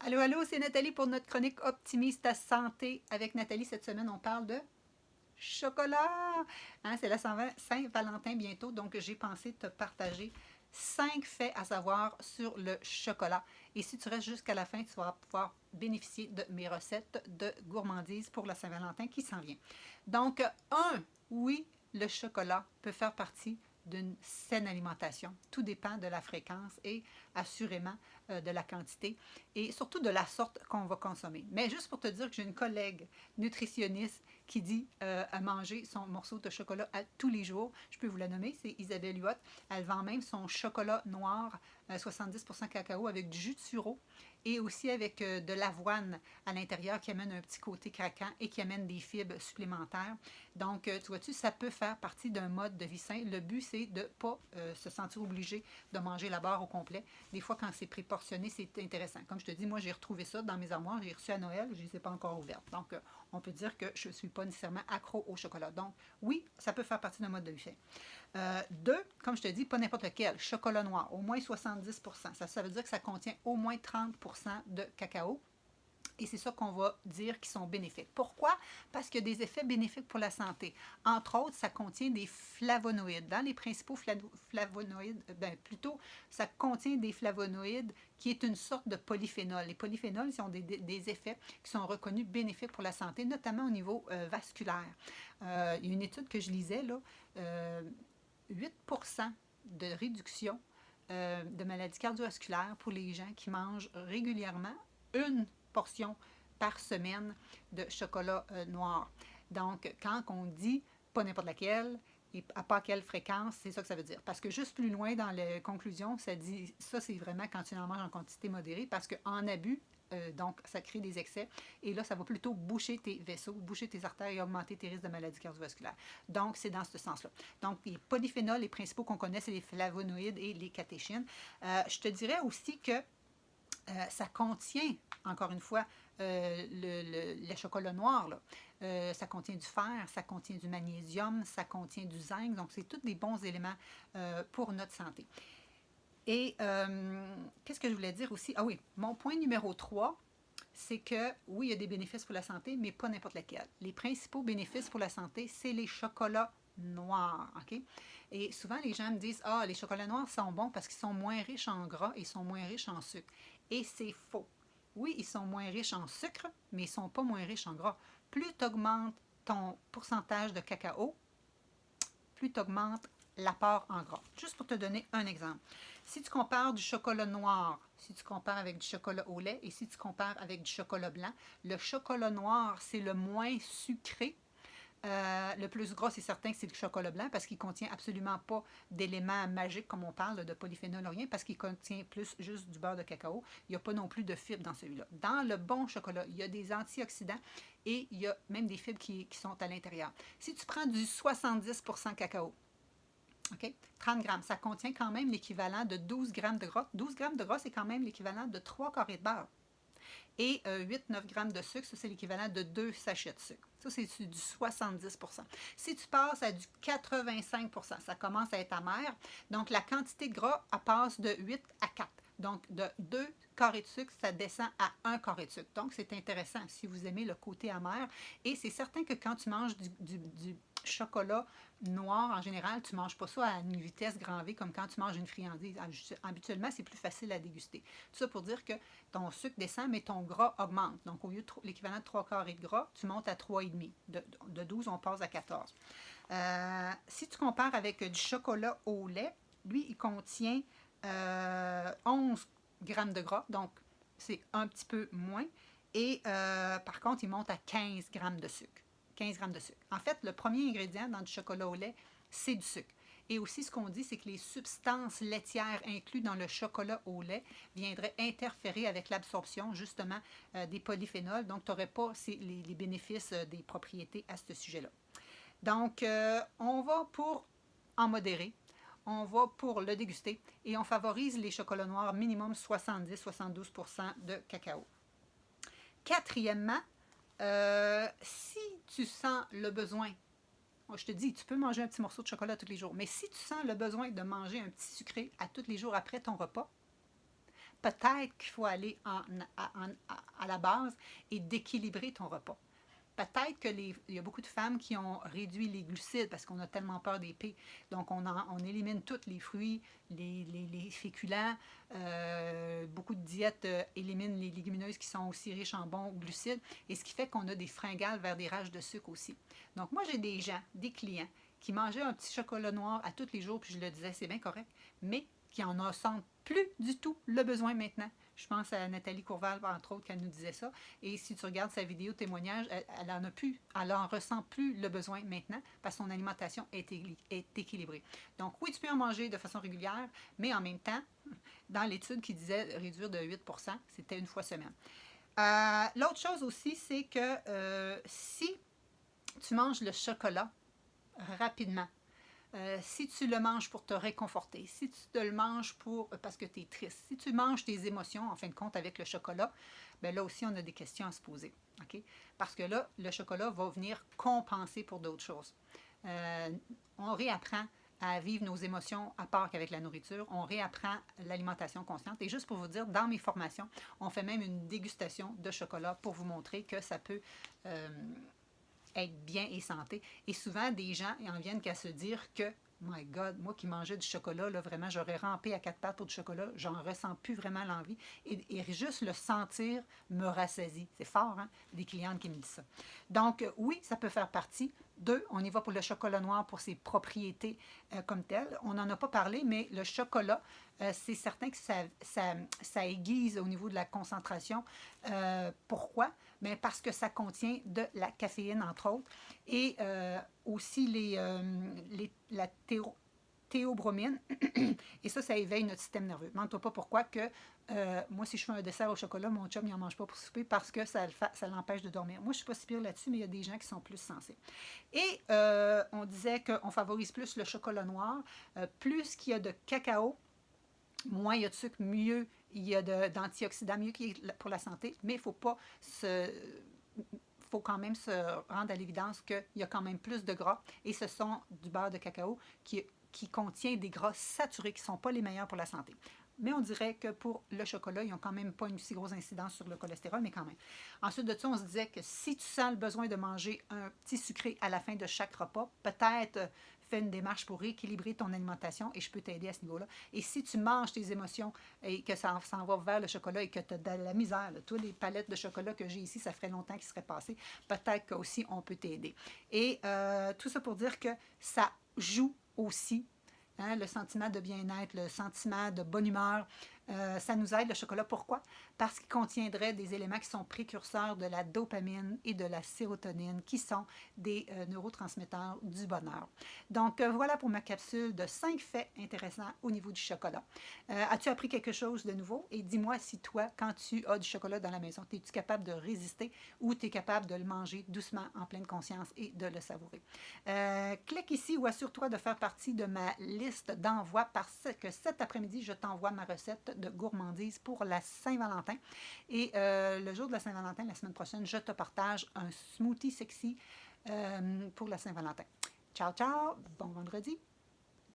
Allô, allô, c'est Nathalie pour notre chronique Optimise ta santé. Avec Nathalie, cette semaine, on parle de chocolat. Hein, c'est la Saint-Valentin bientôt, donc j'ai pensé te partager 5 faits à savoir sur le chocolat. Et si tu restes jusqu'à la fin, tu vas pouvoir bénéficier de mes recettes de gourmandise pour la Saint-Valentin qui s'en vient. Donc, oui, le chocolat peut faire partie d'une saine alimentation. Tout dépend de la fréquence et assurément de la quantité et surtout de la sorte qu'on va consommer. Mais juste pour te dire que j'ai une collègue nutritionniste qui dit à manger son morceau de chocolat à tous les jours. Je peux vous la nommer, c'est Isabelle Huot. Elle vend même son chocolat noir 70% cacao avec du jus de sureau et aussi avec de l'avoine à l'intérieur qui amène un petit côté craquant et qui amène des fibres supplémentaires. Donc, tu vois-tu, ça peut faire partie d'un mode de vie sain. Le but, c'est de ne pas se sentir obligé de manger la barre au complet. Des fois, quand c'est préportionné, c'est intéressant. Comme je te dis, moi, j'ai retrouvé ça dans mes armoires. J'ai reçu à Noël, je ne les ai pas encore ouvertes. Donc, on peut dire que je ne suis pas nécessairement accro au chocolat. Donc, oui, ça peut faire partie d'un mode de vie sain. Deux, comme je te dis, pas n'importe lequel. Chocolat noir, au moins 70%. Ça veut dire que ça contient au moins 30% de cacao. Et c'est ça qu'on va dire qui sont bénéfiques. Pourquoi? Parce qu'il y a des effets bénéfiques pour la santé. Entre autres, ça contient des flavonoïdes. Dans les principaux flavonoïdes, plutôt, ça contient des flavonoïdes qui est une sorte de polyphénol. Les polyphénols, ils ont des effets qui sont reconnus bénéfiques pour la santé, notamment au niveau vasculaire. Il y a une étude que je lisais, là, 8% de réduction de maladies cardiovasculaires pour les gens qui mangent régulièrement une portion par semaine de chocolat noir. Donc, quand on dit pas n'importe laquelle et à pas quelle fréquence, c'est ça que ça veut dire. Parce que juste plus loin dans les conclusions, ça dit ça, c'est vraiment quand tu en manges en quantité modérée, parce qu'en abus, donc, ça crée des excès. Et là, ça va plutôt boucher tes vaisseaux, boucher tes artères et augmenter tes risques de maladies cardiovasculaires. Donc, c'est dans ce sens-là. Donc, les polyphénols, les principaux qu'on connaît, c'est les flavonoïdes et les catéchines. Je te dirais aussi que ça contient, encore une fois, le chocolat noir. Là. Ça contient du fer, ça contient du magnésium, ça contient du zinc. Donc, c'est tous des bons éléments pour notre santé. Et qu'est-ce que je voulais dire aussi? Ah oui, mon point numéro 3, c'est que oui, il y a des bénéfices pour la santé, mais pas n'importe lesquels. Les principaux bénéfices pour la santé, c'est les chocolats noirs. OK? Et souvent, les gens me disent, ah, les chocolats noirs sont bons parce qu'ils sont moins riches en gras et sont moins riches en sucre. Et c'est faux. Oui, ils sont moins riches en sucre, mais ils ne sont pas moins riches en gras. Plus tu augmentes ton pourcentage de cacao, plus tu augmentes l'apport en gras. Juste pour te donner un exemple. Si tu compares du chocolat noir, si tu compares avec du chocolat au lait et si tu compares avec du chocolat blanc, le chocolat noir, c'est le moins sucré. Le plus gras, c'est certain que c'est le chocolat blanc parce qu'il ne contient absolument pas d'éléments magiques comme on parle de polyphénol ou rien parce qu'il contient plus juste du beurre de cacao. Il n'y a pas non plus de fibres dans celui-là. Dans le bon chocolat, il y a des antioxydants et il y a même des fibres qui sont à l'intérieur. Si tu prends du 70% cacao, OK? 30 grammes, ça contient quand même l'équivalent de 12 grammes de gras. 12 grammes de gras, c'est quand même l'équivalent de 3 carrés de beurre. Et 8-9 grammes de sucre, ça c'est l'équivalent de 2 sachets de sucre. Ça, c'est du 70%. Si tu passes à du 85%, ça commence à être amer. Donc, la quantité de gras, elle passe de 8 à 4. Donc, de 2 carrés de sucre, ça descend à 1 carré de sucre. Donc, c'est intéressant si vous aimez le côté amer. Et c'est certain que quand tu manges du chocolat noir, en général, tu ne manges pas ça à une vitesse grand V comme quand tu manges une friandise. Habituellement, c'est plus facile à déguster. Tout ça pour dire que ton sucre descend, mais ton gras augmente. Donc, au lieu de l'équivalent de 3 carrés de gras, tu montes à 3,5. De 12, on passe à 14. Si tu compares avec du chocolat au lait, lui, il contient 11 grammes de gras, donc c'est un petit peu moins. Et par contre, il monte à 15 grammes de sucre. 15 grammes de sucre. En fait, le premier ingrédient dans du chocolat au lait, c'est du sucre. Et aussi, ce qu'on dit, c'est que les substances laitières incluses dans le chocolat au lait viendraient interférer avec l'absorption, justement, des polyphénols. Donc, tu n'aurais pas les bénéfices des propriétés à ce sujet-là. Donc, on va pour en modérer. On va pour le déguster et on favorise les chocolats noirs minimum 70-72% de cacao. Quatrièmement, si tu sens le besoin, je te dis, tu peux manger un petit morceau de chocolat tous les jours, mais si tu sens le besoin de manger un petit sucré à tous les jours après ton repas, peut-être qu'il faut aller à la base et d'équilibrer ton repas. Peut-être qu'il y a beaucoup de femmes qui ont réduit les glucides parce qu'on a tellement peur des P. Donc, on élimine tous les fruits, les féculents. Beaucoup de diètes éliminent les légumineuses qui sont aussi riches en bons glucides. Et ce qui fait qu'on a des fringales vers des rages de sucre aussi. Donc, moi, j'ai des gens, des clients, qui mangeaient un petit chocolat noir à tous les jours, puis je le disais, c'est bien correct, mais qui en ressentent plus du tout le besoin maintenant. Je pense à Nathalie Courval, entre autres, qui nous disait ça. Et si tu regardes sa vidéo témoignage, elle en a plus, elle en ressent plus le besoin maintenant parce que son alimentation est équilibrée. Donc oui, tu peux en manger de façon régulière, mais en même temps, dans l'étude qui disait réduire de 8%, c'était une fois semaine. L'autre chose aussi, c'est que si tu manges le chocolat rapidement, si tu le manges pour te réconforter, si tu te le manges parce que tu es triste, si tu manges tes émotions, en fin de compte, avec le chocolat, bien là aussi, on a des questions à se poser. Okay? Parce que là, le chocolat va venir compenser pour d'autres choses. On réapprend à vivre nos émotions à part qu'avec la nourriture. On réapprend l'alimentation consciente. Et juste pour vous dire, dans mes formations, on fait même une dégustation de chocolat pour vous montrer que ça peut être bien et santé. Et souvent, des gens en viennent qu'à se dire que, my God, moi qui mangeais du chocolat, là, vraiment, j'aurais rampé à 4 pattes pour du chocolat, j'en ressens plus vraiment l'envie. Et juste le sentir me rassasie. C'est fort, hein? Des clientes qui me disent ça. Donc, oui, ça peut faire partie. 2, on y va pour le chocolat noir pour ses propriétés comme telles. On n'en a pas parlé, mais le chocolat, c'est certain que ça aiguise au niveau de la concentration. Pourquoi? Bien, parce que ça contient de la caféine, entre autres, et aussi la théobromine. Et ça éveille notre système nerveux. Ne demande-toi pas pourquoi que moi, si je fais un dessert au chocolat, mon chum, il n'en mange pas pour souper parce que ça l'empêche de dormir. Moi, je ne suis pas si pire là-dessus, mais il y a des gens qui sont plus sensés. Et on disait qu'on favorise plus le chocolat noir. Plus qu'il y a de cacao, moins il y a de sucre, mieux il y a d'antioxydants, mieux qu'il est pour la santé. Mais il ne faut pas faut quand même se rendre à l'évidence qu'il y a quand même plus de gras. Et ce sont du beurre de cacao qui contient des gras saturés qui ne sont pas les meilleurs pour la santé. Mais on dirait que pour le chocolat, ils n'ont quand même pas une si grosse incidence sur le cholestérol, mais quand même. Ensuite de ça, on se disait que si tu sens le besoin de manger un petit sucré à la fin de chaque repas, peut-être fais une démarche pour rééquilibrer ton alimentation et je peux t'aider à ce niveau-là. Et si tu manges tes émotions et que ça s'en va vers le chocolat et que tu as de la misère, là, toutes les palettes de chocolat que j'ai ici, ça ferait longtemps qu'ils seraient passés, peut-être qu'aussi on peut t'aider. Et tout ça pour dire que ça joue aussi. Hein, le sentiment de bien-être, le sentiment de bonne humeur, ça nous aide, le chocolat. Pourquoi? Parce qu'il contiendrait des éléments qui sont précurseurs de la dopamine et de la sérotonine, qui sont des neurotransmetteurs du bonheur. Donc, voilà pour ma capsule de 5 faits intéressants au niveau du chocolat. As-tu appris quelque chose de nouveau? Et dis-moi si toi, quand tu as du chocolat dans la maison, es-tu capable de résister ou tu es capable de le manger doucement, en pleine conscience et de le savourer? Clique ici ou assure-toi de faire partie de ma liste d'envoi parce que cet après-midi, je t'envoie ma recette de gourmandise pour la Saint-Valentin. Et le jour de la Saint-Valentin, la semaine prochaine, je te partage un smoothie sexy pour la Saint-Valentin. Ciao, ciao! Bon vendredi!